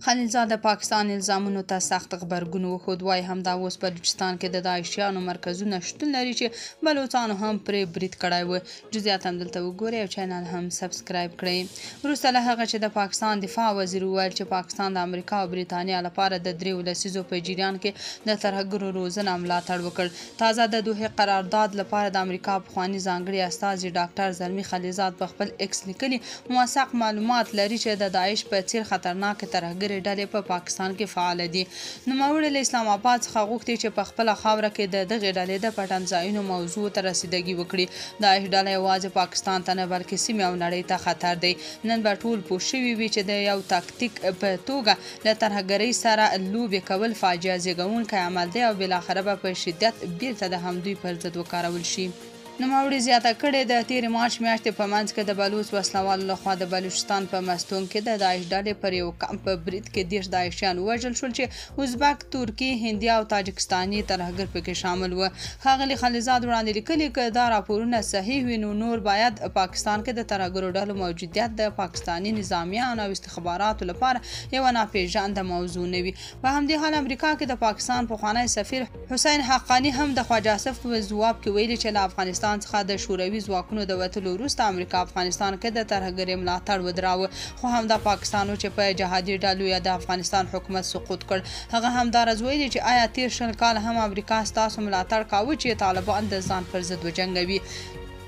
خلیلزاد د پاکستان الزامونو ته سخت غبرګون وښود. وایي همدا اوس بلوچستان کې د داعشیانو مرکزونه شتون لري چې بلوڅانو هم پرې برید کړی و. جزئیات هم دلته وګورئ او چینل هم سبسکرایب کړئ. وروسته له هغه چې د پاکستان دفاع وزیر وویل چې پاکستان د امریکا او بریتانیا لپاره د 3 لسیزو په جریان کې د ترهګرو روزنه ملاتړ وکړ. تازه د دوحې قرارداد لپاره د امریکا پخواني ځانګړي استازي ډاکټر زلمي خلیلزاد په خپل ایکس لیکلي موثق معلومات لري چې د داعش په څیر خطرناک ترهګرې ډلې په پاکستان کې فعال دي. نوموړي له اسلام آباد څخه غوښتي چې په خپله خاوره کې د دغې ډلې د پټنځایونو موضوع ته رسیدګي وکړي. داعش ډله یوازې پاکستان ته نه بلکې سیمې او نړۍ ته خطر دی. نن به ټول پوه شوي وي چې د یو تاکتیک په توګه له ترهګرۍ سره لوبې کول فاجعه زېږوونکی عمل دی او بالاخره به په شدت بیرته د همدوی پر ضد وکارول شي. نوموړي زیاته کړې د تېرې مارچ میاشتې په منځ کې د بلوڅ وسلوالو لخوا د بلوچستان په مستونګ کې د داعش ډلې پر یو کمپ په برید کې 10 داعشیان ووژل شول چې ازبک، ترکي، هندي او تاجکستاني ترهګر پکې شامل و. ښاغلي خلیلزاد وړاندې لیکلي که دا راپورونه صحیح وي نو نور باید پاکستان کې د ترهګرو ډلو موجودیت د پاکستاني نظامیانو او استخباراتو لپاره یوه ناپېژانده موضوع نه وي. په همدې حال امریکا کې د پاکستان پخوانی سفیر حسین حقانی هم د خواجه اسف په ځواب کې ویلي چې له افغانستان څخه د شوروي ځواکونو د وتلو وروسته امریکا افغانستان کې د ترهګرۍ ملاتړ ودراوه. خو همدا پاکستان چې په جهادي ډلو یا د افغانستان حکومت سقوط کړ. هغه همداراز ویلي چې آیا تیر 20 کال هم امریکا ستاسو ملاتړ کاوه چې طالبان د ځان پر ضد وجنګوي.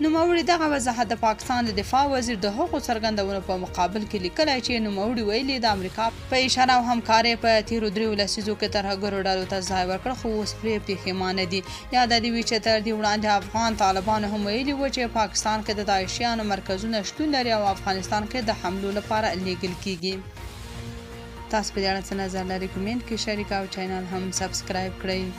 نوموړي دغه وضاحت د پاکستان د دفاع وزیر د هغو څرګندونو په مقابل کې لیکلی چې نوموړي ویلي د امریکا په اشاره او همکارۍ په تیرو 3 لسیزو کې ترهګرو ډلو ته ځای ورکړ خو اوس پرې پښیمانه دي. یاده دې وي چې تر دې وړاندې افغان طالبانو هم ویلي و چې پاکستان کې د داعشیانو مرکزونه شتون لري او افغانستان کې د حملو لپاره لیږل کیږي. تاسو په دې اړه څه نظر لرئ؟ کمنټ کې شریک او چینل هم سبسکرایب کړئ.